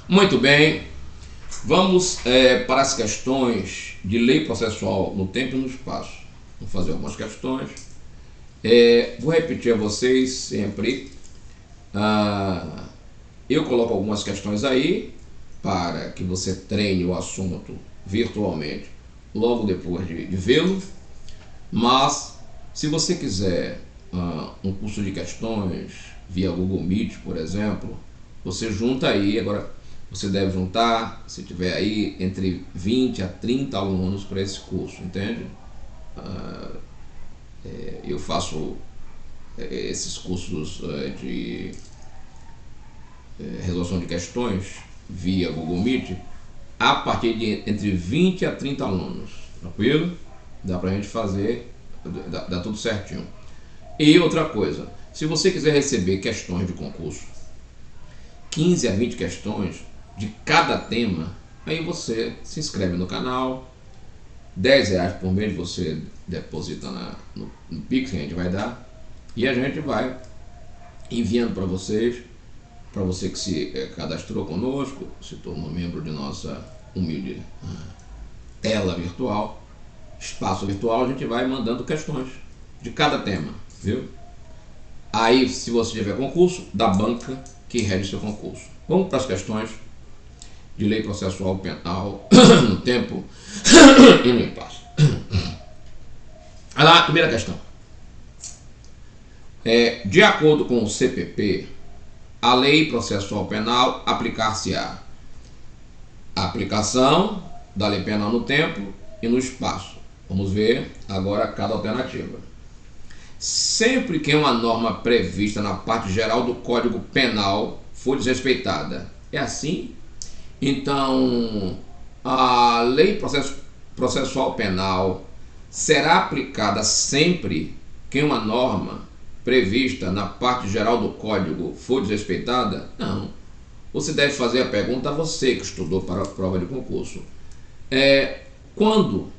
Muito bem, vamos para as questões de lei processual no tempo e no espaço. Vou fazer algumas questões. Vou repetir a vocês sempre. Eu coloco algumas questões aí para que você treine o assunto virtualmente logo depois de vê-lo. Mas, se você quiser um curso de questões via Google Meet, por exemplo, você junta aí. Agora, você deve juntar, se tiver aí, entre 20 a 30 alunos para esse curso, entende? Eu faço esses cursos de resolução de questões via Google Meet a partir de entre 20 a 30 alunos, tranquilo? Dá pra gente fazer, dá tudo certinho. E outra coisa, se você quiser receber questões de concurso, 15 a 20 questões de cada tema, aí você se inscreve no canal, R$10 por mês você deposita no Pix que a gente vai dar, e a gente vai enviando para vocês, para você que se cadastrou conosco, se tornou membro de nossa humilde tela virtual, espaço virtual, a gente vai mandando questões de cada tema, viu? Aí, se você tiver concurso, da banca que rege seu concurso. Vamos para as questões de lei processual penal no tempo e no espaço. Olha lá, primeira questão. De acordo com o CPP, a lei processual penal aplicar-se-á a aplicação da lei penal no tempo e no espaço. Vamos ver agora cada alternativa. Sempre que uma norma prevista na parte geral do Código Penal for desrespeitada. É assim? Então, a lei processual penal será aplicada sempre que uma norma prevista na parte geral do Código for desrespeitada? Não. Você deve fazer a pergunta a você que estudou para a prova de concurso. Quando,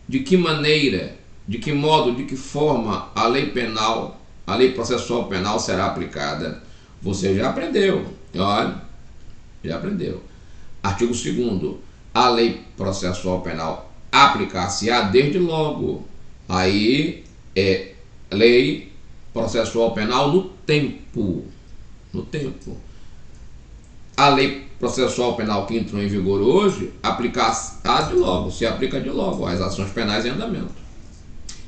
de que maneira, de que modo, de que forma a lei penal, a lei processual penal será aplicada? Você já aprendeu, olha, já aprendeu. Artigo 2º, a lei processual penal aplicar-se-á desde logo. Aí é lei processual penal no tempo. No tempo. A lei processual penal que entrou em vigor hoje aplicar-se-á de logo, se aplica de logo às ações penais em andamento,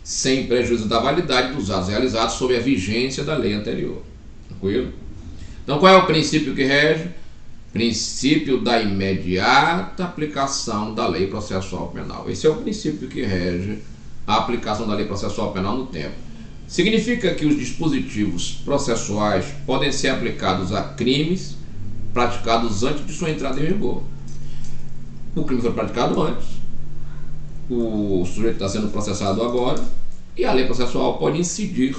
sem prejuízo da validade dos atos realizados sob a vigência da lei anterior. Tranquilo? Então, qual é o princípio que rege? Princípio da imediata aplicação da lei processual penal. Esse é o princípio que rege a aplicação da lei processual penal no tempo. Significa que os dispositivos processuais podem ser aplicados a crimes praticados antes de sua entrada em vigor. O crime foi praticado antes, o sujeito está sendo processado agora, e a lei processual pode incidir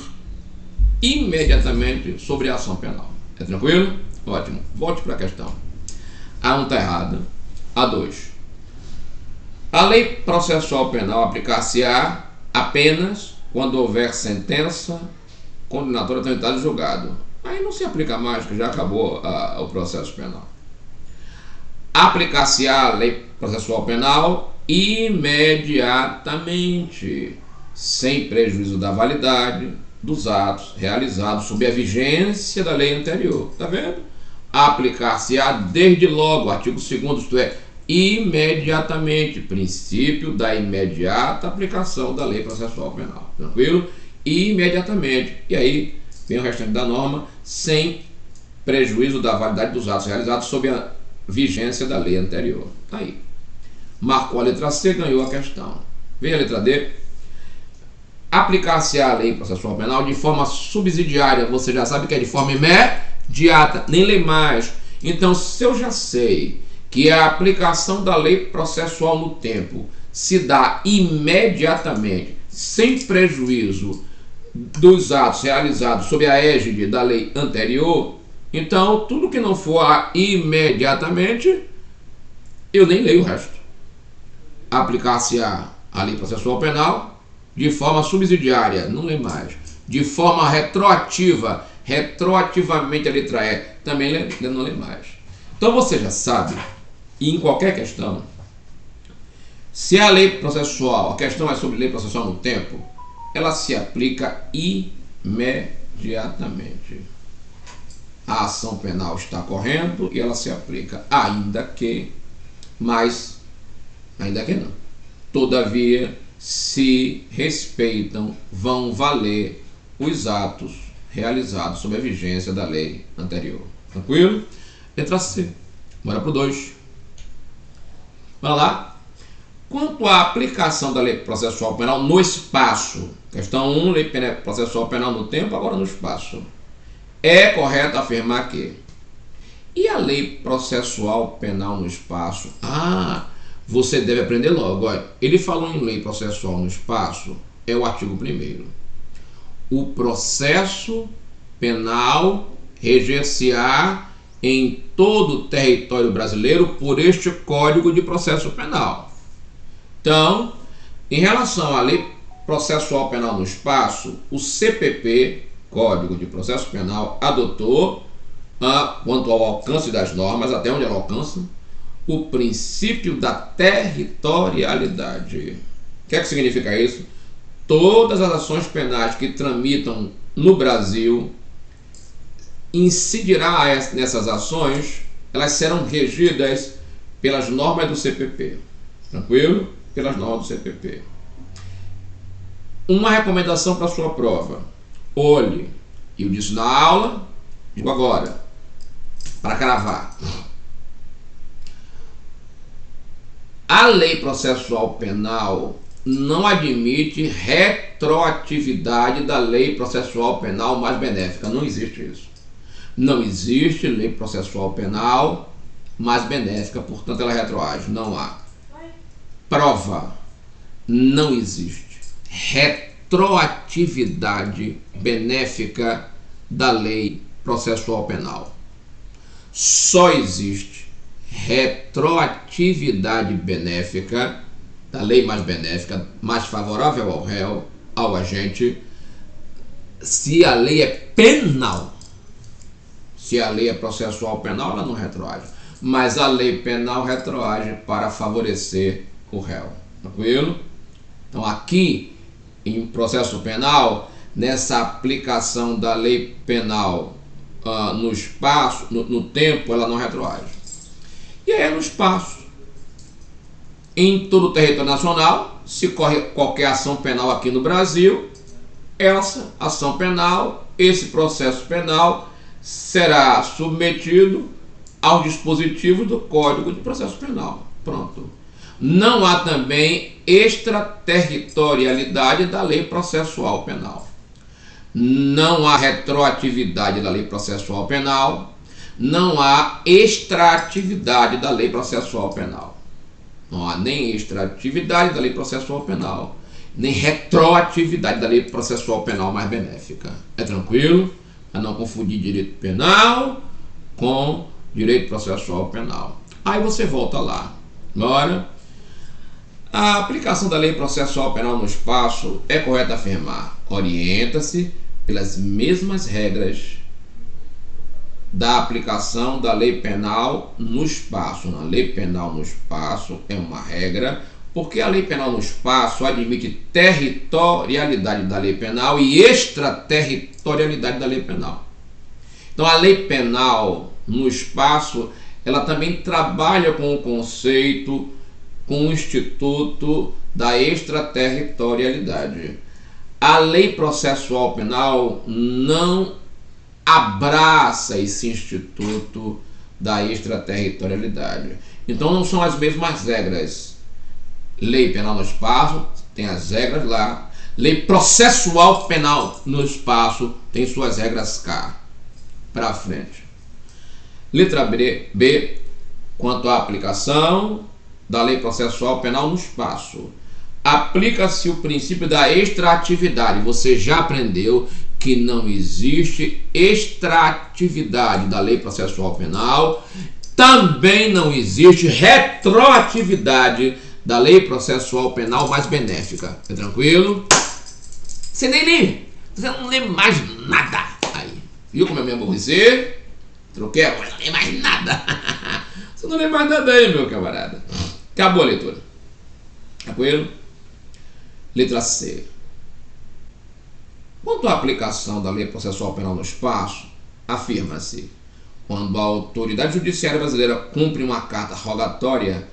imediatamente sobre a ação penal. É tranquilo? Ótimo. Volte para a questão. A1 está errada. A2. A lei processual penal aplicar-se-á apenas quando houver sentença condenatória transitada e julgado. Aí não se aplica mais, que já acabou o processo penal. Aplicar-se-á a lei processual penal imediatamente, sem prejuízo da validade dos atos realizados sob a vigência da lei anterior. Tá vendo? Aplicar-se-á desde logo, artigo 2º, isto é, imediatamente, princípio da imediata aplicação da lei processual penal. Tranquilo? Imediatamente. E aí vem o restante da norma, sem prejuízo da validade dos atos realizados sob a vigência da lei anterior. Tá aí. Marcou a letra C, ganhou a questão. Vem a letra D. Aplicar-se a lei processual penal de forma subsidiária. Você já sabe que é de forma imediata, nem lê mais. Então, se eu já sei que a aplicação da lei processual no tempo se dá imediatamente, sem prejuízo dos atos realizados sob a égide da lei anterior, então tudo que não for imediatamente, eu nem leio o resto. Aplicar-se a lei processual penal de forma subsidiária, não lê mais. De forma retroativa, retroativamente a letra E, também não lê mais. Então você já sabe, e em qualquer questão, se a lei processual, a questão é sobre lei processual no tempo, ela se aplica imediatamente. A ação penal está correndo e ela se aplica, ainda que não. Todavia, se respeitam, vão valer os atos realizados sob a vigência da lei anterior. Tranquilo? Letra C. Bora pro 2. Bora lá. Quanto à aplicação da lei processual penal no espaço, questão 1, lei processual penal no tempo, agora no espaço. É correto afirmar que... E a lei processual penal no espaço? Você deve aprender logo. Olha, ele falou em lei processual no espaço, é o artigo 1º. O processo penal reger-se-á em todo o território brasileiro por este Código de Processo Penal. Então, em relação à lei processual penal no espaço, o CPP, Código de Processo Penal, adotou, quanto ao alcance das normas, até onde ela alcança, o princípio da territorialidade. O que é que significa isso? Todas as ações penais que tramitam no Brasil, incidirá nessas ações, elas serão regidas pelas normas do CPP. Tranquilo? Pelas normas do CPP. Uma recomendação para a sua prova. Olhe, eu disse na aula, digo agora, para cravar. A lei processual penal não admite retroatividade da lei processual penal mais benéfica. Não existe isso. Não existe lei processual penal mais benéfica, portanto ela retroage. Não há. Prova. Não existe retroatividade benéfica da lei processual penal. Só existe retroatividade benéfica da lei mais benéfica, mais favorável ao réu, ao agente, se a lei é penal. Se a lei é processual penal, ela não retroage. Mas a lei penal retroage para favorecer o réu. Tranquilo? Então aqui, em processo penal, nessa aplicação da lei penal no espaço, no tempo, ela não retroage. E aí no espaço, em todo o território nacional, se corre qualquer ação penal aqui no Brasil, essa ação penal, esse processo penal será submetido aos dispositivos do Código de Processo Penal. Pronto. Não há também extraterritorialidade da lei processual penal. Não há retroatividade da lei processual penal. Não há extratividade da lei processual penal. Não há nem extratividade da lei processual penal, nem retroatividade da lei processual penal mais benéfica. É tranquilo? A não confundir direito penal com direito processual penal. Aí você volta lá. Agora, a aplicação da lei processual penal no espaço é correto afirmar. Orienta-se pelas mesmas regras da aplicação da lei penal no espaço. A lei penal no espaço é uma regra, porque a lei penal no espaço admite territorialidade da lei penal e extraterritorialidade da lei penal. Então a lei penal no espaço, ela também trabalha com o conceito, com o instituto da extraterritorialidade. A lei processual penal não abraça esse instituto da extraterritorialidade. Então não são as mesmas regras. Lei penal no espaço tem as regras lá. Lei processual penal no espaço tem suas regras cá. Para frente. Letra B. Quanto à aplicação da lei processual penal no espaço, aplica-se o princípio da extratividade. Você já aprendeu que não existe extratividade da lei processual penal. Também não existe retroatividade da lei processual penal mais benéfica. É tranquilo? Você nem lê. Você não lê mais nada. Aí. Viu como eu me aborrecer? Troquei a coisa, não lê mais nada. Você não lê mais nada aí, meu camarada. Acabou a leitura. Tranquilo? Letra C. Quanto à aplicação da lei processual penal no espaço, afirma-se: quando a autoridade judiciária brasileira cumpre uma carta rogatória,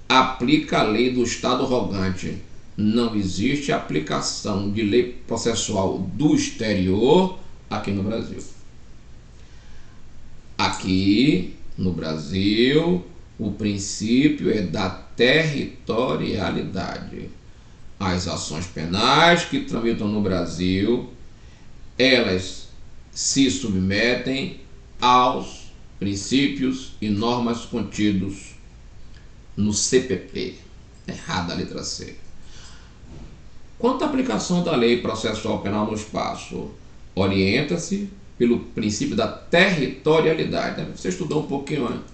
aplica a lei do Estado rogante. Não existe aplicação de lei processual do exterior aqui no Brasil. Aqui no Brasil, o princípio é da territorialidade. As ações penais que tramitam no Brasil, elas se submetem aos princípios e normas contidos no CPP. Errada a letra C. Quanto à aplicação da lei processual penal no espaço, orienta-se pelo princípio da territorialidade. Você estudou um pouquinho antes.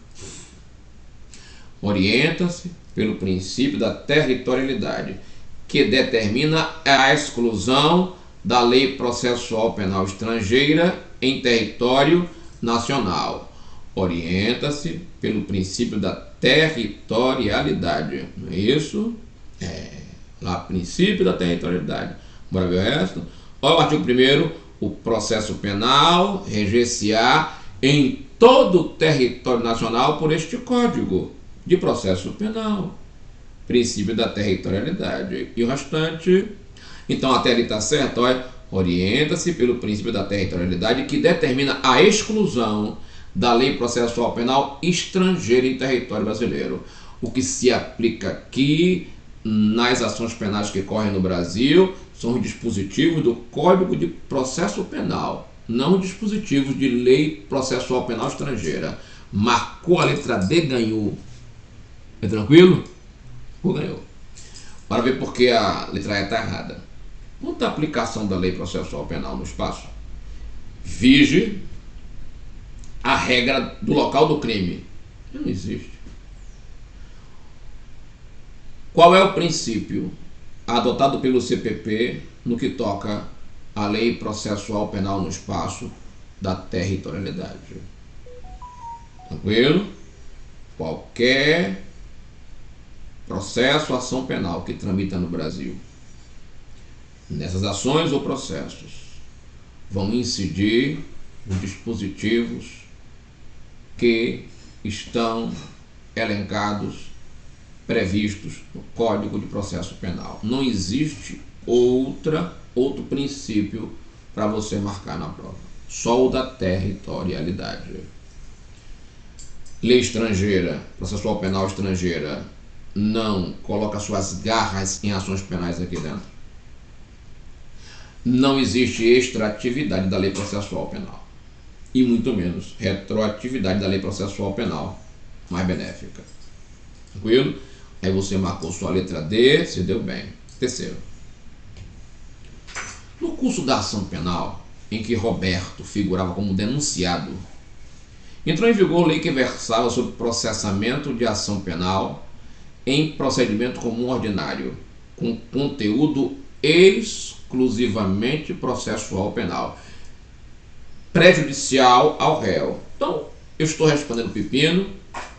Orienta-se pelo princípio da territorialidade, que determina a exclusão da lei processual penal estrangeira em território nacional. Orienta-se pelo princípio da territorialidade. Não é isso? Lá, princípio da territorialidade. Bora ver o resto? Olha o artigo 1º. O processo penal reger-se-á em todo o território nacional por este Código de Processo Penal. Princípio da territorialidade. E o restante? Então, até ali está certo. Orienta-se pelo princípio da territorialidade, que determina a exclusão da lei processual penal estrangeira em território brasileiro. O que se aplica aqui nas ações penais que correm no Brasil são os dispositivos do Código de Processo Penal, não os dispositivos de lei processual penal estrangeira. Marcou a letra D, ganhou. É tranquilo? Ganhou. Para ver por que a letra E está errada. Quanto à aplicação da lei processual penal no espaço, vige a regra do local do crime. Não existe. Qual é o princípio adotado pelo CPP no que toca à lei processual penal no espaço da territorialidade? Tranquilo? Qualquer processo, ação penal que tramita no Brasil, nessas ações ou processos, vão incidir os dispositivos que estão elencados, previstos no Código de Processo Penal. Não existe outro princípio para você marcar na prova. Só o da territorialidade. Lei estrangeira, processual penal estrangeira, não coloca suas garras em ações penais aqui dentro. Não existe extratividade da lei processual penal. E muito menos retroatividade da lei processual penal, mais benéfica. Tranquilo? Aí você marcou sua letra D, se deu bem. Terceiro. No curso da ação penal, em que Roberto figurava como denunciado, entrou em vigor lei que versava sobre processamento de ação penal em procedimento comum ordinário, com conteúdo exclusivamente processual penal, prejudicial ao réu. Então, eu estou respondendo pepino,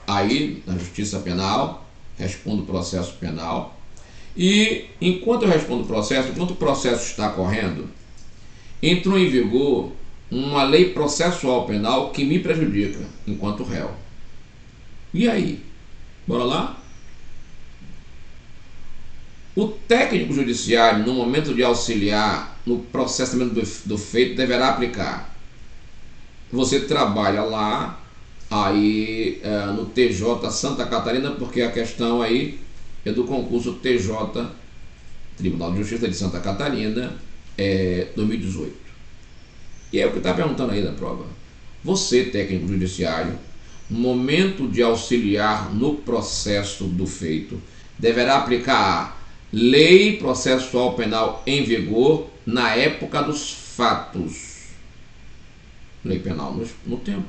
aí na Justiça Penal, respondo processo penal, e enquanto eu respondo o processo, enquanto o processo está correndo, entrou em vigor uma lei processual penal que me prejudica enquanto réu. E aí? Bora lá? O técnico judiciário, no momento de auxiliar no processamento do feito, deverá aplicar. Você trabalha lá, aí no TJ Santa Catarina, porque a questão aí é do concurso TJ, Tribunal de Justiça de Santa Catarina, 2018. E é o que está perguntando aí na prova. Você, técnico judiciário, no momento de auxiliar no processo do feito, deverá aplicar a lei processual penal em vigor na época dos fatos. Lei penal no tempo.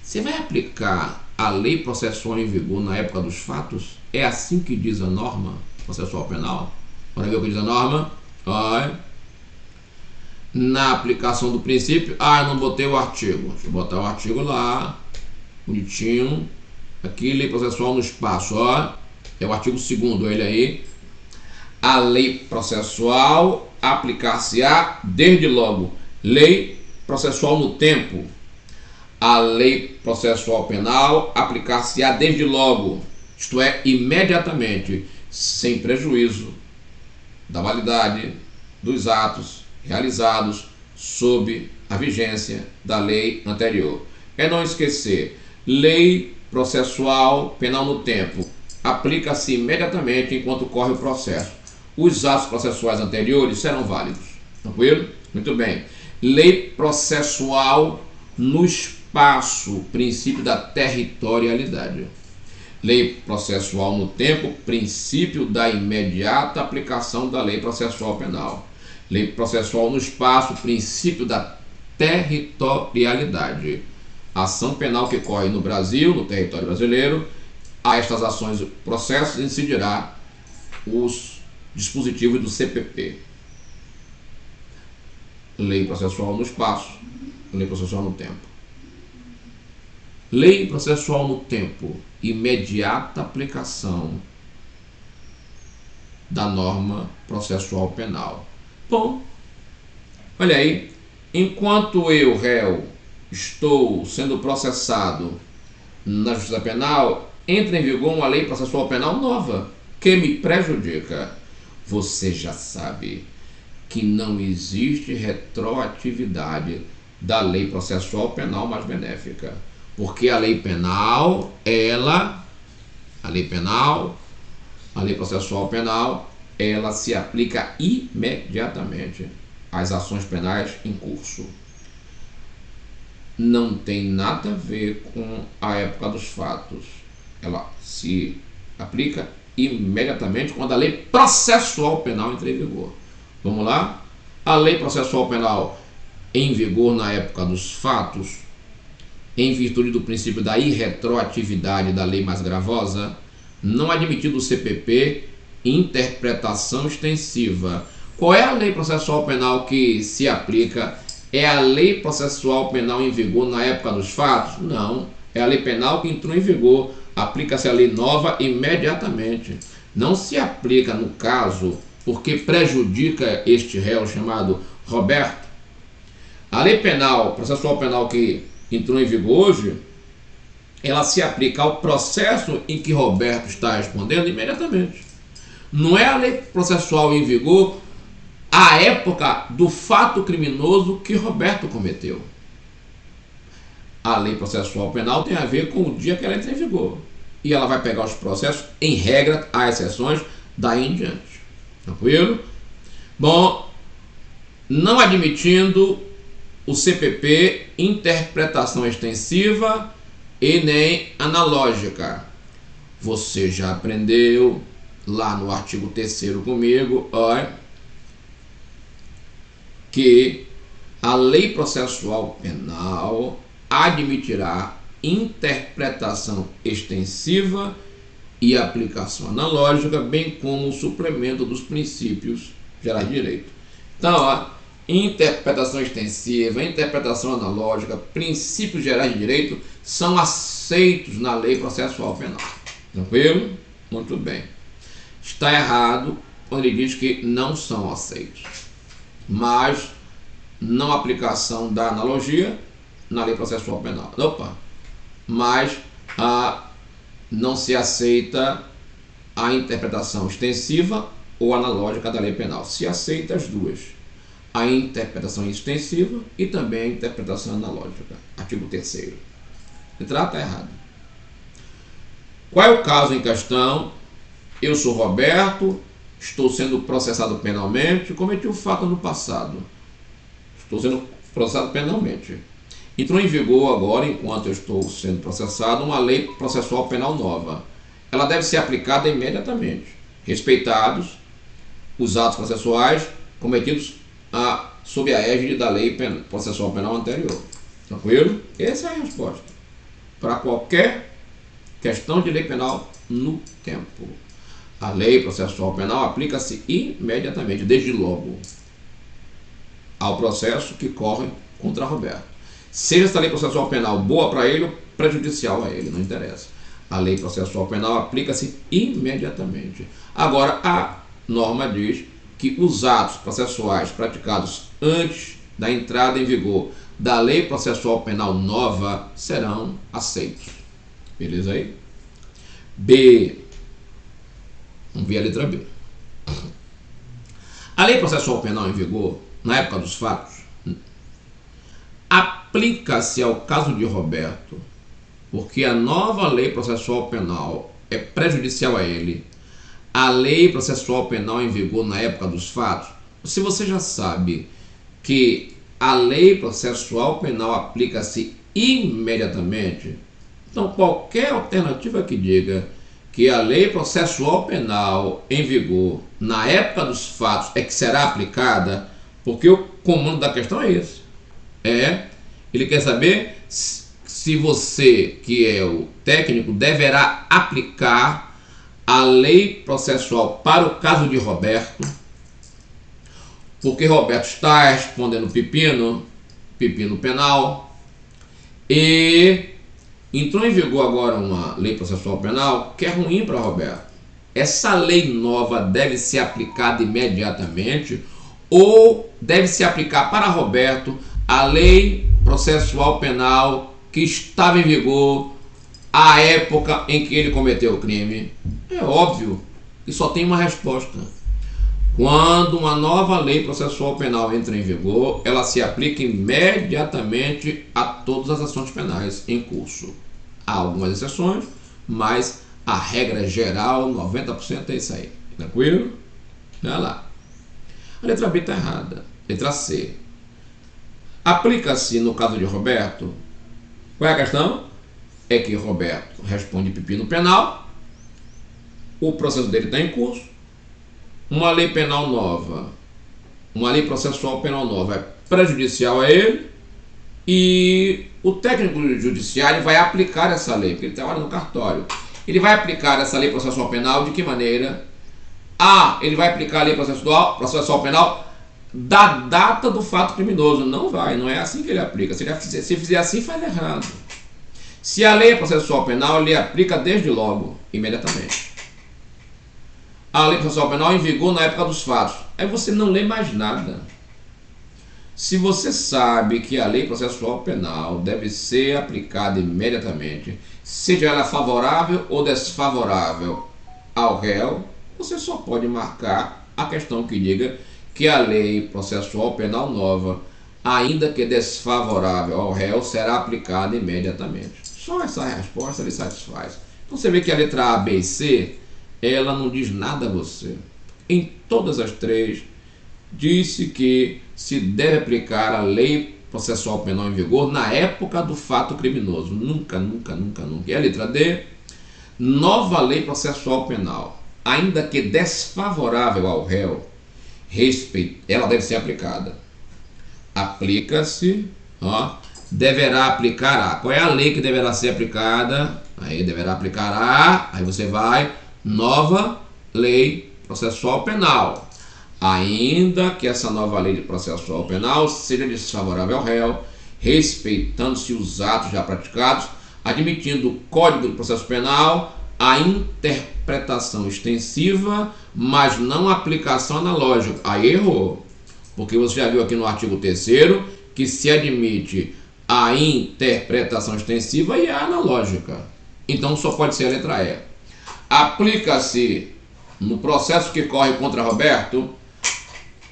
Você vai aplicar a lei processual em vigor na época dos fatos? É assim que diz a norma processual penal? Bora ver o que diz a norma? Olha. Na aplicação do princípio, eu não botei o artigo. Deixa eu botar o artigo lá, bonitinho. Aqui, lei processual no espaço, ó. É o artigo 2º, ele aí. A lei processual aplicar-se-á desde logo. Lei processual no tempo. A lei processual penal aplicar-se-á desde logo, isto é, imediatamente, sem prejuízo da validade dos atos realizados sob a vigência da lei anterior. É não esquecer, lei processual penal no tempo aplica-se imediatamente enquanto corre o processo. Os atos processuais anteriores serão válidos. Tranquilo? Muito bem. Lei processual no espaço, princípio da territorialidade. Lei processual no tempo, princípio da imediata aplicação da lei processual penal. Lei processual no espaço, princípio da territorialidade. Ação penal que corre no Brasil, no território brasileiro, a estas ações e processos incidirá os dispositivos do CPP. Lei processual no espaço, lei processual no tempo. Lei processual no tempo, imediata aplicação da norma processual penal. Bom, olha aí, enquanto eu, réu, estou sendo processado na Justiça Penal, entra em vigor uma lei processual penal nova que me prejudica. Você já sabe que não existe retroatividade da lei processual penal mais benéfica, porque a lei penal, a lei processual penal, ela se aplica imediatamente às ações penais em curso. Não tem nada a ver com a época dos fatos. Ela se aplica imediatamente quando a lei processual penal entra em vigor. Vamos lá? A lei processual penal em vigor na época dos fatos, em virtude do princípio da irretroatividade da lei mais gravosa, não admitido o CPP, interpretação extensiva. Qual é a lei processual penal que se aplica? É a lei processual penal em vigor na época dos fatos? Não. É a lei penal que entrou em vigor. Aplica-se a lei nova imediatamente. Não se aplica no caso porque prejudica este réu chamado Roberto. A lei penal, processual penal que entrou em vigor hoje, ela se aplica ao processo em que Roberto está respondendo imediatamente. Não é a lei processual em vigor à época do fato criminoso que Roberto cometeu. A lei processual penal tem a ver com o dia que ela entra em vigor. E ela vai pegar os processos, em regra, há exceções, daí em diante. Tranquilo? Bom, não admitindo o CPP, interpretação extensiva e nem analógica. Você já aprendeu lá no artigo 3º comigo, olha, que a lei processual penal admitirá interpretação extensiva e aplicação analógica, bem como o suplemento dos princípios gerais de direito. Então, ó, interpretação extensiva, interpretação analógica, princípios gerais de direito são aceitos na lei processual penal. Tranquilo? Muito bem. Está errado quando ele diz que não são aceitos. Mas não aplicação da analogia na lei processual penal. Mas não se aceita a interpretação extensiva ou analógica da lei penal. Se aceita as duas. A interpretação extensiva e também a interpretação analógica. Artigo 3º. Está errado. Qual é o caso em questão? Eu sou Roberto, estou sendo processado penalmente, cometi um fato no passado. Estou sendo processado penalmente. Entrou em vigor agora, enquanto eu estou sendo processado, uma lei processual penal nova. Ela deve ser aplicada imediatamente, respeitados os atos processuais cometidos sob a égide da lei processual penal anterior. Tranquilo? Essa é a resposta para qualquer questão de lei penal no tempo. A lei processual penal aplica-se imediatamente, desde logo, ao processo que corre contra Roberto. Seja essa lei processual penal boa para ele ou prejudicial a ele, não interessa. A lei processual penal aplica-se imediatamente. Agora, a norma diz que os atos processuais praticados antes da entrada em vigor da lei processual penal nova serão aceitos. Beleza aí? B. Vamos ver a letra B. A lei processual penal em vigor, na época dos fatos, aplica-se ao caso de Roberto, porque a nova lei processual penal é prejudicial a ele. A lei processual penal em vigor na época dos fatos, se você já sabe que a lei processual penal aplica-se imediatamente, então qualquer alternativa que diga que a lei processual penal em vigor na época dos fatos é que será aplicada, porque o comando da questão é esse. Ele quer saber se você, que é o técnico, deverá aplicar a lei processual para o caso de Roberto, porque Roberto está respondendo pepino penal, e entrou em vigor agora uma lei processual penal que é ruim para Roberto. Essa lei nova deve ser aplicada imediatamente ou deve se aplicar para Roberto a lei processual penal que estava em vigor à época em que ele cometeu o crime? É óbvio que só tem uma resposta. Quando uma nova lei processual penal entra em vigor, ela se aplica imediatamente a todas as ações penais em curso. Há algumas exceções, mas a regra geral, 90% é isso aí. Tranquilo? Olha lá. A letra B está errada. Letra C. Aplica-se no caso de Roberto. Qual é a questão? É que Roberto responde pepino penal, o processo dele está em curso, uma lei penal nova, uma lei processual penal nova é prejudicial a ele, e o técnico judiciário vai aplicar essa lei, porque ele trabalha no cartório. Ele vai aplicar essa lei processual penal de que maneira? Ele vai aplicar a lei processual penal da data do fato criminoso. Não é assim que ele aplica. Se fizer assim, faz errado. Se a lei é processual penal, ele aplica desde logo, imediatamente. A lei processual penal em vigor na época dos fatos. Aí você não lê mais nada. Se você sabe que a lei processual penal deve ser aplicada imediatamente, seja ela favorável ou desfavorável ao réu, você só pode marcar a questão que diga que a lei processual penal nova, ainda que desfavorável ao réu, será aplicada imediatamente. Só essa resposta lhe satisfaz. Então você vê que a letra A, B e C, ela não diz nada a você. Em todas as três, disse que se deve aplicar a lei processual penal em vigor na época do fato criminoso. Nunca. E a letra D, nova lei processual penal, ainda que desfavorável ao réu, ela deve ser aplicada. Aplica-se, deverá aplicar qual é a lei que deverá ser aplicada? Aí deverá aplicar aí você vai, nova lei processual penal, ainda que essa nova lei de processual penal seja desfavorável ao réu, respeitando-se os atos já praticados, admitindo o Código de Processo Penal a interpretação extensiva, mas não a aplicação analógica. Aí errou, porque você já viu aqui no artigo 3º que se admite a interpretação extensiva e a analógica. Então só pode ser a letra E. Aplica-se no processo que corre contra Roberto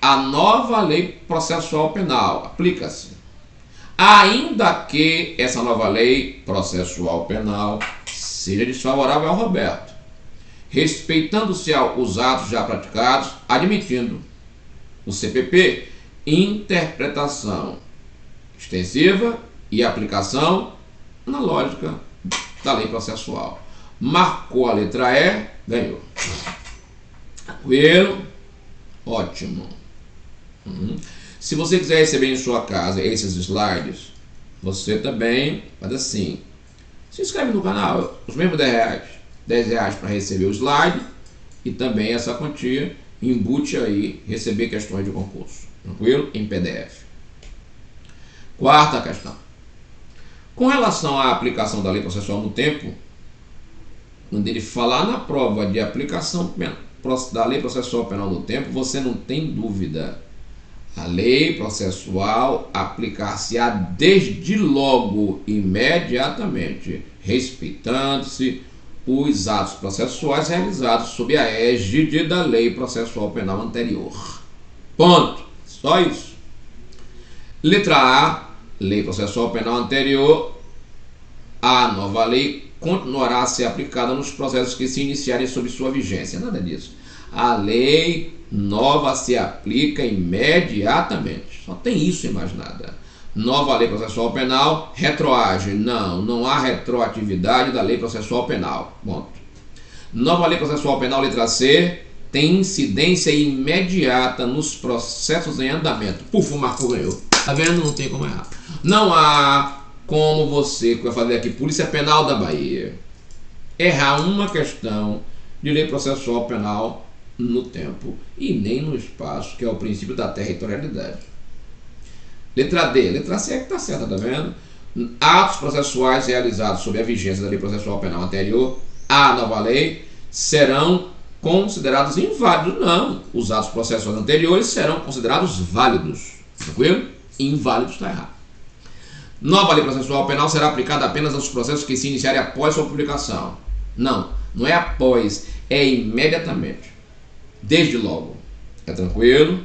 a nova lei processual penal. Aplica-se. Ainda que essa nova lei processual penal seja desfavorável ao Roberto, respeitando-se os atos já praticados, admitindo o CPP, interpretação extensiva e aplicação analógica da lei processual. Marcou a letra E, ganhou. Tranquilo? Ótimo. Se você quiser receber em sua casa esses slides, você também faz assim. Se inscreve no canal, os mesmos R$10 para receber o slide e também essa quantia, embute aí, receber questões de concurso. Tranquilo? Em PDF. Quarta questão. Com relação à aplicação da lei processual no tempo, quando ele falar na prova de aplicação da lei processual penal no tempo, você não tem dúvida. A lei processual aplicar-se-á desde logo, imediatamente, respeitando-se os atos processuais realizados sob a égide da lei processual penal anterior. Ponto. Só isso. Letra A, lei processual penal anterior, a nova lei continuará a ser aplicada nos processos que se iniciarem sob sua vigência. Nada disso. A lei nova se aplica imediatamente. Só tem isso e mais nada. Nova lei processual penal retroage. Não há retroatividade da lei processual penal. Ponto. Nova lei processual penal, letra C, tem incidência imediata nos processos em andamento. Puf, o Marco ganhou. Tá vendo? Não tem como errar. Não há como você, que vai fazer aqui, Polícia Penal da Bahia, errar uma questão de lei processual penal no tempo e nem no espaço, que é o princípio da territorialidade. Letra D. Letra C é que está certa, tá vendo? Atos processuais realizados sob a vigência da lei processual penal anterior à nova lei serão considerados inválidos. Não. Os atos processuais anteriores serão considerados válidos. Tranquilo? Inválidos está errado. Nova lei processual penal será aplicada apenas aos processos que se iniciarem após sua publicação. Não é após, é imediatamente. Desde logo. É tranquilo?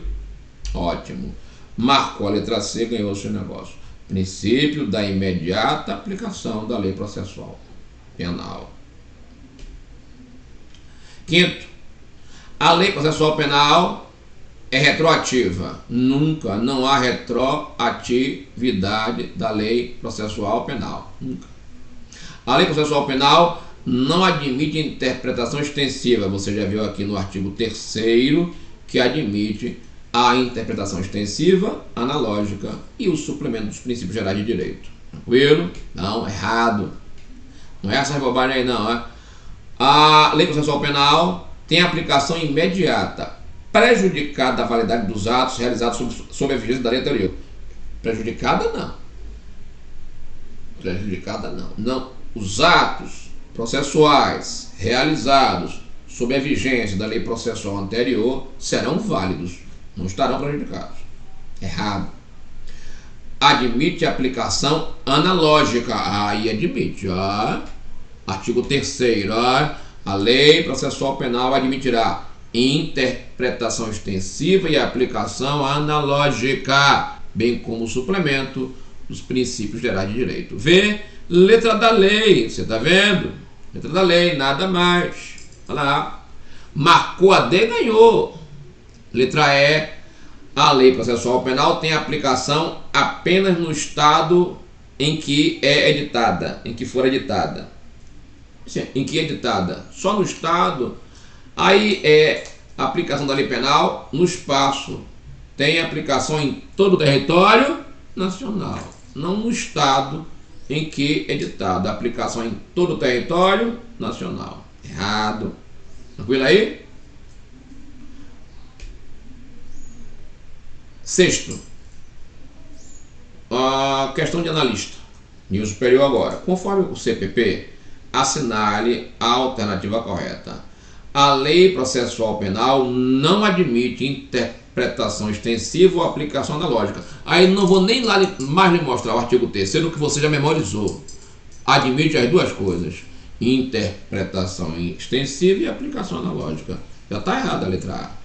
Ótimo. Marcou a letra C, ganhou o seu negócio. Princípio da imediata aplicação da lei processual penal. Quinto, a lei processual penal é retroativa. Nunca, não há retroatividade da lei processual penal. Nunca. A lei processual penal não admite interpretação extensiva. Você já viu aqui no artigo 3º que admite a interpretação extensiva, analógica e o suplemento dos princípios gerais de direito. Tranquilo? Não, errado. Não é essa bobagem aí não. É? A lei processual penal tem aplicação imediata, prejudicada a validade dos atos realizados sob a vigência da lei anterior. Prejudicada não. Prejudicada não. Não. Os atos processuais realizados sob a vigência da lei processual anterior serão válidos, não estarão prejudicados. Errado. Admite aplicação analógica. Aí admite. Artigo 3º. A lei processual penal admitirá interpretação extensiva e aplicação analógica, bem como o suplemento dos princípios gerais de direito. V, letra da lei. Você está vendo? Letra da lei, nada mais. Olha lá. Marcou a D, ganhou. Letra E. A lei processual penal tem aplicação apenas no estado em que é editada, em que for editada. Em que é editada? Só no estado. Aí é a aplicação da lei penal no espaço. Tem aplicação em todo o território nacional, não no estado em que é editada. Aplicação em todo o território nacional. Errado. Tranquilo aí? Sexto, a questão de analista. Nível superior agora. Conforme o CPP, assinale a alternativa correta. A lei processual penal não admite interpretação extensiva ou aplicação analógica. Aí não vou nem lá mais lhe mostrar o artigo 3º que você já memorizou. Admite as duas coisas. Interpretação extensiva e aplicação analógica. Já está errada a letra A.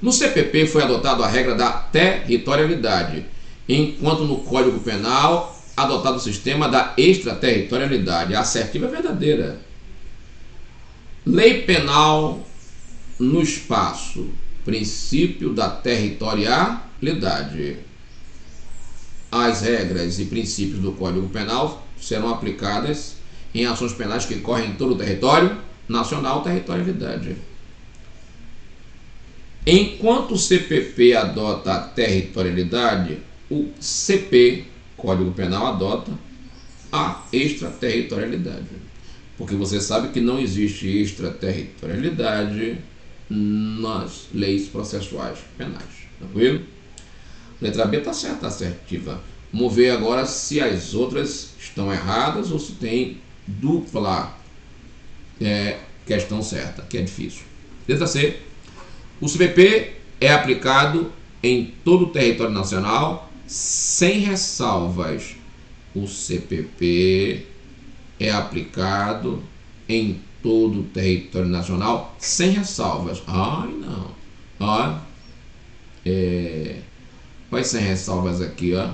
No CPP foi adotado a regra da territorialidade, enquanto no Código Penal adotado o sistema da extraterritorialidade. A assertiva é verdadeira. Lei penal no espaço, princípio da territorialidade. As regras e princípios do Código Penal serão aplicadas em ações penais que correm em todo o território nacional, territorialidade. Enquanto o CPP adota a territorialidade, o CP, Código Penal, adota a extraterritorialidade. Porque você sabe que não existe extraterritorialidade nas leis processuais penais. Tranquilo? Letra B está certa, assertiva. Vamos ver agora se as outras estão erradas ou se tem dupla questão certa, que é difícil. Letra C. O CPP é aplicado em todo o território nacional sem ressalvas. O CPP é aplicado em todo o território nacional sem ressalvas. Ai, não. Ó, vai sem ressalvas aqui, ó.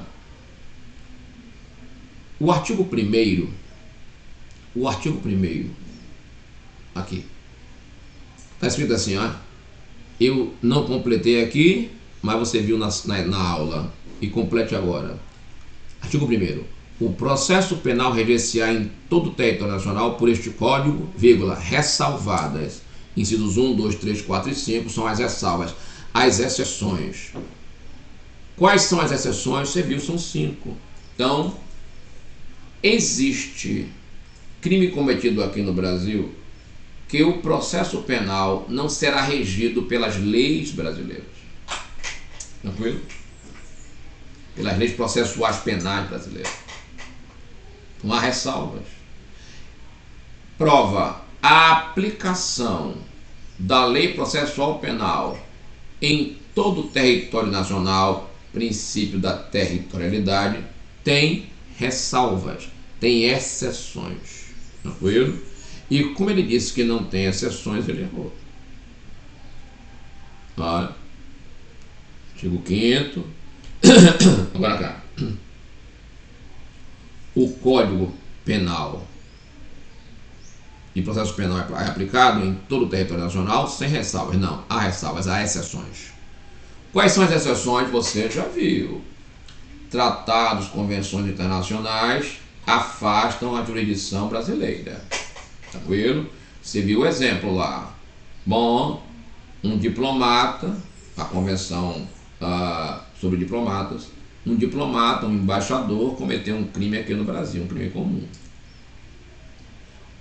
O artigo 1º, aqui, está escrito assim, ó. Eu não completei aqui, mas você viu na aula, e complete agora. Artigo 1º. O processo penal reger-se-á em todo o território nacional por este código, vírgula, ressalvadas. Incisos 1, 2, 3, 4 e 5 são as ressalvas. As exceções. Quais são as exceções? Você viu, são 5. Então, existe crime cometido aqui no Brasil que o processo penal não será regido pelas leis brasileiras. Tranquilo? Pelas leis processuais penais brasileiras. Não há ressalvas. Prova: a aplicação da lei processual penal em todo o território nacional, princípio da territorialidade, tem ressalvas, tem exceções. Tranquilo? E como ele disse que não tem exceções, ele errou. Olha. Artigo 5º. Agora cá. O Código Penal e processo penal é aplicado em todo o território nacional sem ressalvas. Não, há ressalvas, há exceções. Quais são as exceções? Você já viu. Tratados, convenções internacionais afastam a jurisdição brasileira. Tranquilo? Você viu o exemplo lá. Bom, um diplomata, a convenção sobre diplomatas, um diplomata, um embaixador cometeu um crime aqui no Brasil, um crime comum.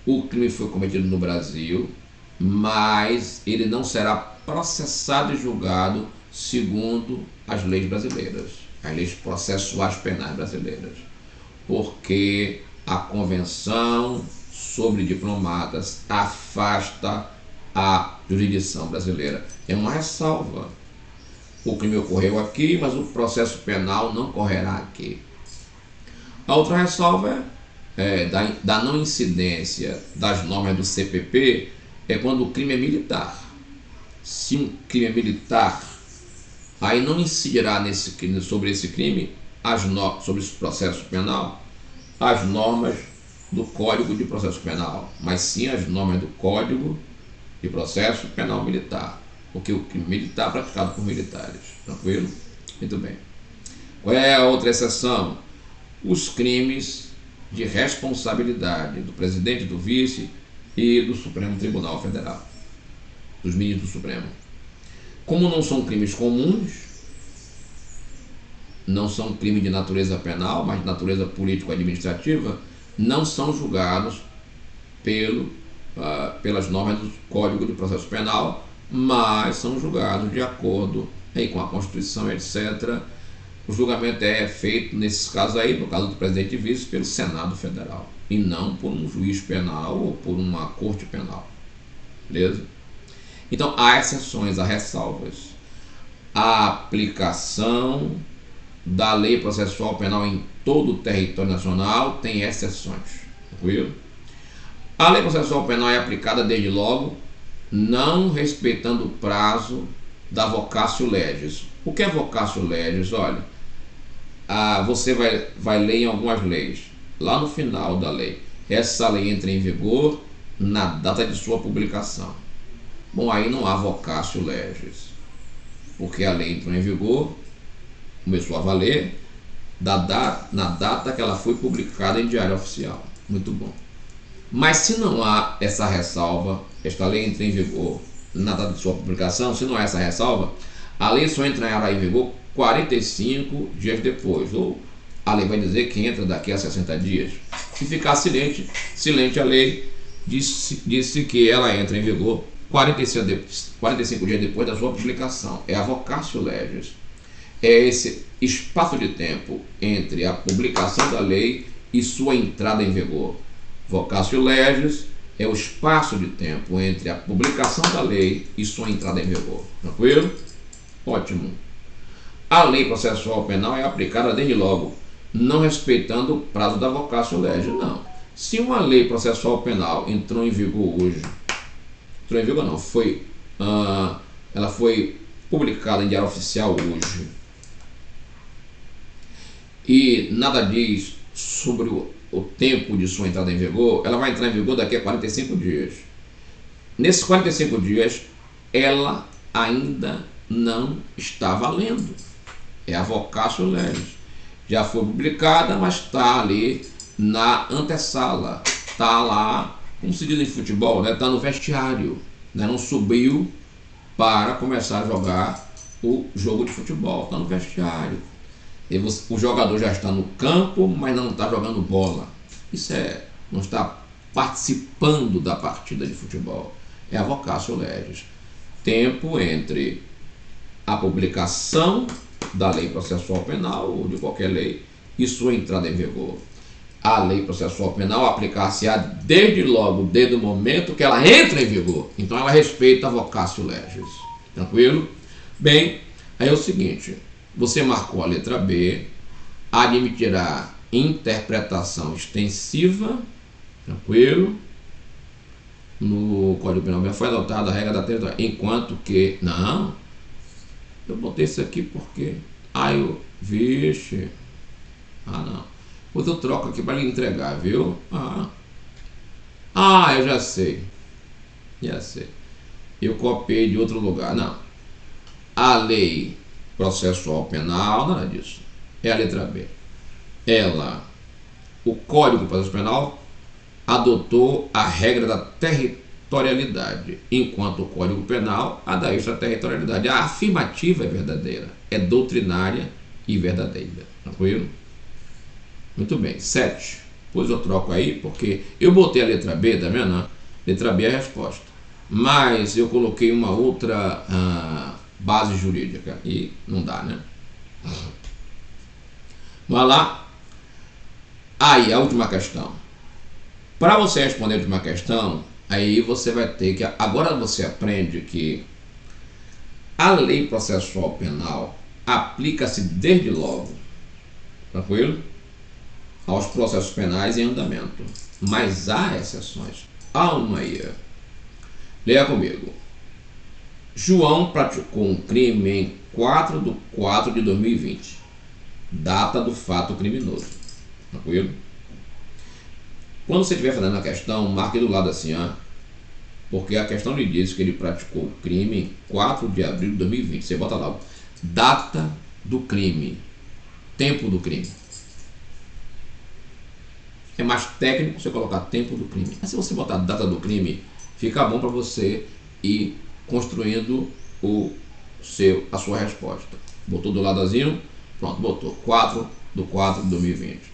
O crime foi cometido no Brasil, mas ele não será processado e julgado segundo as leis brasileiras, as leis processuais penais brasileiras, porque a Convenção sobre Diplomatas afasta a jurisdição brasileira. É uma ressalva. O crime ocorreu aqui, mas o processo penal não correrá aqui. A outra ressalva da não incidência das normas do CPP é quando o crime é militar. Se um crime é militar, aí não incidirá sobre esse crime, sobre esse processo penal, as normas do Código de Processo Penal, mas sim as normas do Código de Processo Penal Militar, porque o crime militar é praticado por militares. Tranquilo? Muito bem. Qual é a outra exceção? Os crimes de responsabilidade do presidente, do vice e do Supremo Tribunal Federal, dos ministros do Supremo. Como não são crimes comuns, não são crimes de natureza penal, mas de natureza político-administrativa, não são julgados pelas normas do Código de Processo Penal, mas são julgados de acordo com a Constituição, etc. O julgamento é feito, nesses casos aí, no caso do presidente e vice, pelo Senado Federal, e não por um juiz penal ou por uma corte penal. Beleza? Então, há exceções, há ressalvas. A aplicação da lei processual penal em todo o território nacional tem exceções. Tranquilo? A lei processual penal é aplicada desde logo, não respeitando o prazo da vocatio legis. O que é vocatio legis? Olha, você vai ler em algumas leis, lá no final da lei, essa lei entra em vigor na data de sua publicação. Bom, aí não há vocatio legis, porque a lei entrou em vigor, começou a valer na data que ela foi publicada em Diário Oficial. Muito bom. Mas se não há essa ressalva, esta lei entra em vigor na data de sua publicação, se não há essa ressalva, a lei só entrará em vigor 45 dias depois, ou a lei vai dizer que entra daqui a 60 dias. Se ficar silente a lei disse que ela entra em vigor 45 dias depois da sua publicação. É a vocatio legis. É esse espaço de tempo entre a publicação da lei e sua entrada em vigor. Vocatio legis é o espaço de tempo entre a publicação da lei e sua entrada em vigor. Tranquilo? Ótimo. A lei processual penal é aplicada desde logo, não respeitando o prazo da vacatio legis. Não. Se uma lei processual penal entrou em vigor hoje, entrou em vigor não, ela foi publicada em Diário Oficial hoje, e nada diz sobre o tempo de sua entrada em vigor, ela vai entrar em vigor daqui a 45 dias. Nesses 45 dias, ela ainda não está valendo. É a vacatio legis. Já foi publicada, mas está ali na antessala. Está lá, como se diz em futebol, né? Está no vestiário. Né? Não subiu para começar a jogar o jogo de futebol. Está no vestiário. O jogador já está no campo, mas não está jogando bola. Isso não está participando da partida de futebol. É a vacatio legis. Tempo entre a publicação da lei processual penal ou de qualquer lei e sua entrada em vigor. A lei processual penal aplicar-se-á desde o momento que ela entra em vigor. Então ela respeita a vacatio legis. Tranquilo? Bem, aí é o seguinte, você marcou a letra B, admitirá interpretação extensiva, tranquilo? No Código Penal foi adotada a regra da território, enquanto que, não, eu botei isso aqui porque, vixe, não, depois eu troco aqui para lhe entregar, viu? Eu já sei, eu copiei de outro lugar, não, a lei processual penal, nada disso, é a letra B, o Código Processual Penal adotou a regra da territorialidade, enquanto o Código Penal a da extraterritorialidade. A afirmativa é verdadeira, é doutrinária e verdadeira. Tranquilo? Muito bem. 7. Depois eu troco aí, porque eu botei a letra B, tá vendo? A letra B é a resposta. Mas eu coloquei uma outra base jurídica e não dá, né? Vamos lá. Aí, a última questão. Para você responder a última questão, aí você vai ter que... Agora você aprende que a lei processual penal aplica-se desde logo, tranquilo? Aos processos penais em andamento. Mas há exceções. Há uma aí. Leia comigo. João praticou um crime em 4/4/2020. Data do fato criminoso. Tranquilo? Quando você estiver fazendo a questão, marque do lado assim, porque a questão lhe diz que ele praticou o crime em 4 de abril de 2020. Você bota lá, data do crime, tempo do crime. É mais técnico você colocar tempo do crime. Mas se você botar data do crime, fica bom para você ir construindo a sua resposta. Botou do ladozinho? Pronto, botou 4/4/2020.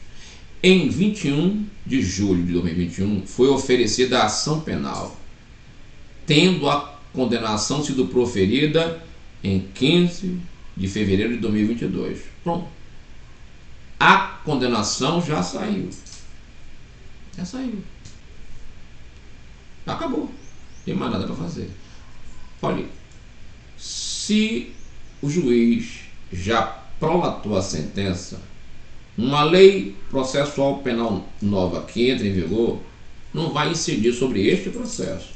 Em 21 de julho de 2021, foi oferecida a ação penal, tendo a condenação sido proferida em 15 de fevereiro de 2022. Pronto. A condenação já saiu. Acabou. Não tem mais nada para fazer. Olha, se o juiz já prolatou a sentença, uma lei processual penal nova que entra em vigor não vai incidir sobre este processo,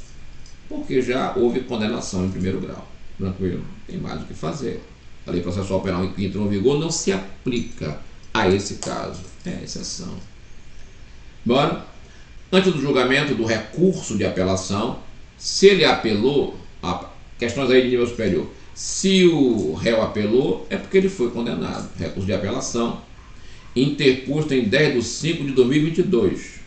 porque já houve condenação em primeiro grau. Tranquilo? Tem mais o que fazer. A lei processual penal que entrou em vigor não se aplica a esse caso. É exceção. Bora? Antes do julgamento do recurso de apelação, se ele apelou, questões aí de nível superior, se o réu apelou, é porque ele foi condenado. Recurso de apelação interposto em 10/5/2022.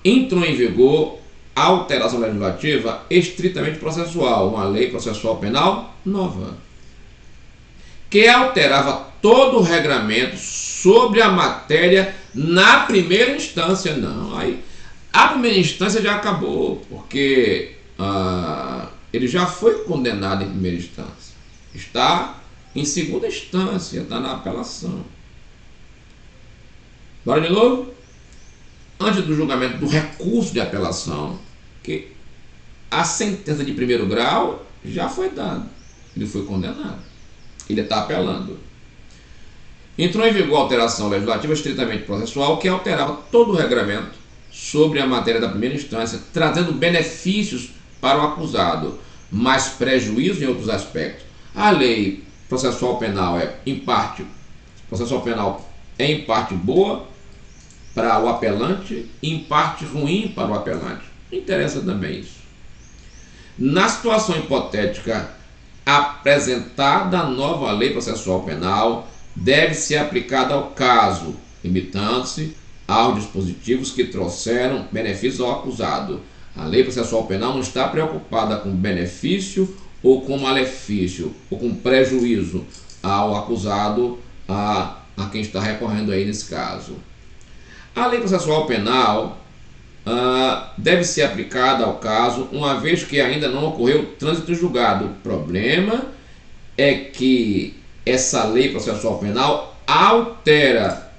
Entrou em vigor a alteração legislativa estritamente processual, uma lei processual penal nova, que alterava todo o regramento sobre a matéria na primeira instância. Não, aí a primeira instância já acabou, porque ele já foi condenado em primeira instância, está em segunda instância, está na apelação. Bora de novo? antes do julgamento do recurso de apelação, que a sentença de primeiro grau já foi dada, ele foi condenado, ele está apelando. Entrou em vigor a alteração legislativa estritamente processual que alterava todo o regramento sobre a matéria da primeira instância, trazendo benefícios para o acusado, mas prejuízo em outros aspectos. A lei processual penal é em parte boa para o apelante e em parte ruim para o apelante. Interessa também isso. Na situação hipotética apresentada, a nova lei processual penal deve ser aplicada ao caso, limitando-se aos dispositivos que trouxeram benefícios ao acusado. A lei processual penal não está preocupada com benefício ou com malefício ou com prejuízo ao acusado, a quem está recorrendo aí nesse caso. A lei processual penal deve ser aplicada ao caso, uma vez que ainda não ocorreu trânsito julgado. O problema é que essa lei processual penal altera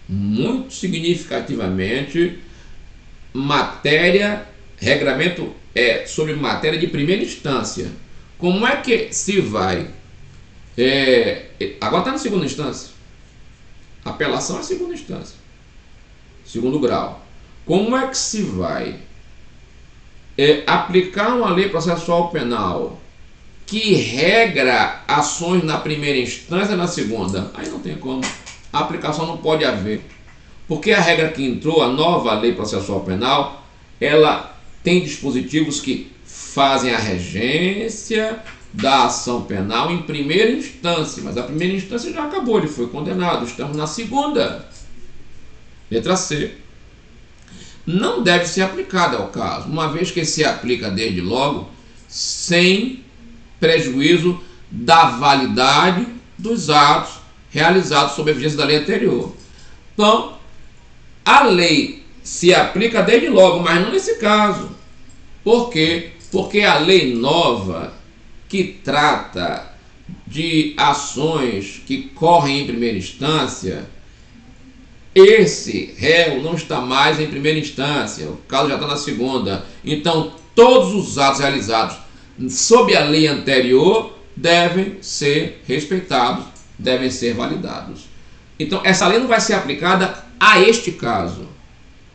muito significativamente regramento sobre matéria de primeira instância. Como é que se vai? Agora está na segunda instância. Apelação é segunda instância, segundo grau. Como é que se vai aplicar uma lei processual penal que regra ações na primeira instância e na segunda? Aí não tem como. A aplicação não pode haver. Porque a regra que entrou, a nova lei processual penal, ela tem dispositivos que fazem a regência da ação penal em primeira instância. Mas a primeira instância já acabou, ele foi condenado. Estamos na segunda. Letra C. Não deve ser aplicada ao caso, uma vez que se aplica desde logo sem prejuízo da validade dos atos realizados sob a vigência da lei anterior. Então, a lei se aplica desde logo, mas não nesse caso. Por quê? Porque a lei nova, que trata de ações que correm em primeira instância, esse réu não está mais em primeira instância, o caso já está na segunda. Então, todos os atos realizados sob a lei anterior devem ser respeitados, devem ser validados. Então, essa lei não vai ser aplicada a este caso,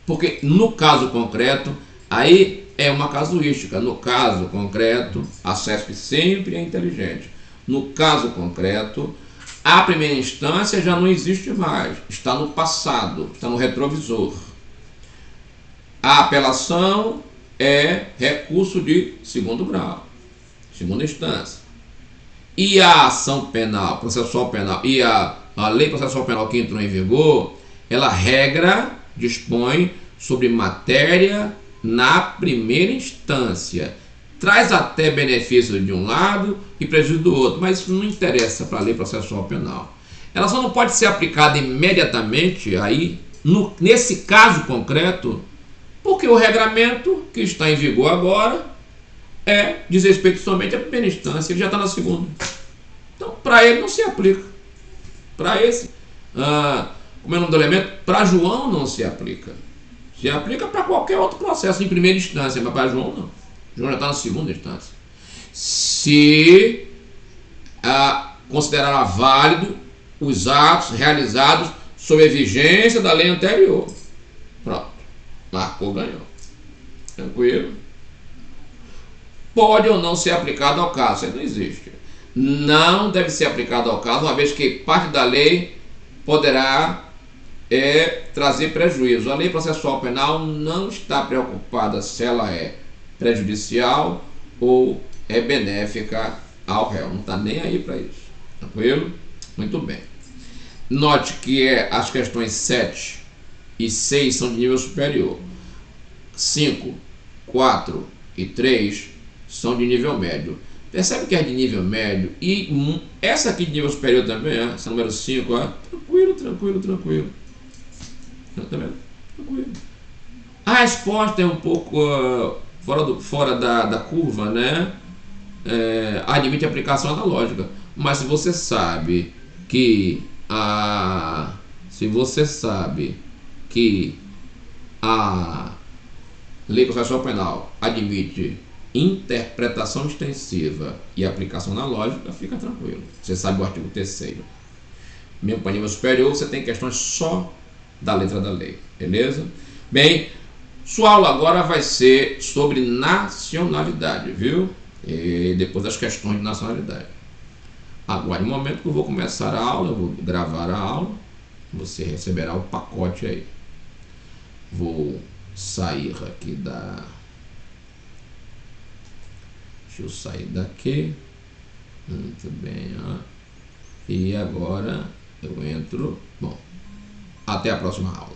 porque no caso concreto, aí é uma casuística. No caso concreto, a CESP sempre é inteligente. No caso concreto, a primeira instância já não existe mais, está no passado, está no retrovisor. A apelação é recurso de segundo grau, segunda instância. E a ação penal, processual penal, e a lei processual penal que entrou em vigor, ela dispõe sobre matéria na primeira instância. Traz até benefício de um lado e prejuízo do outro, mas isso não interessa para a lei processual penal. Ela só não pode ser aplicada imediatamente aí, nesse caso concreto, porque o regramento que está em vigor agora diz respeito somente à primeira instância, ele já está na segunda. Então, para ele não se aplica. Para esse, como é o nome do elemento? Para João não se aplica. Se aplica para qualquer outro processo em primeira instância, mas para João não. João já está na segunda instância. Se considerar válido os atos realizados sob a vigência da lei anterior. Pronto. Marcou, ganhou. Tranquilo? Pode ou não ser aplicado ao caso. Isso não existe. Não deve ser aplicado ao caso, uma vez que parte da lei poderá trazer prejuízo. A lei processual penal não está preocupada se ela é prejudicial ou é benéfica ao réu. Não está nem aí para isso. Tranquilo? Muito bem. Note que as questões 7 e 6 são de nível superior. 5, 4 e 3 são de nível médio. Percebe que é de nível médio? E essa aqui de nível superior também, essa número 5, tranquilo. Tá vendo? Tranquilo. A resposta é um pouco fora da curva, né? Admite aplicação analógica. Mas se você sabe que A Lei Processual Penal admite interpretação extensiva e aplicação na lógica, fica tranquilo. Você sabe o artigo 3º. Mesmo para nível superior, você tem questões só da letra da lei, beleza? Bem, sua aula agora vai ser sobre nacionalidade, viu? E depois das questões de nacionalidade. Aguarde um momento que eu vou começar a aula, eu vou gravar a aula, você receberá o pacote aí. Vou sair aqui da... Deixa eu sair daqui. Muito bem, ó. E agora eu entro. Bom, até a próxima aula.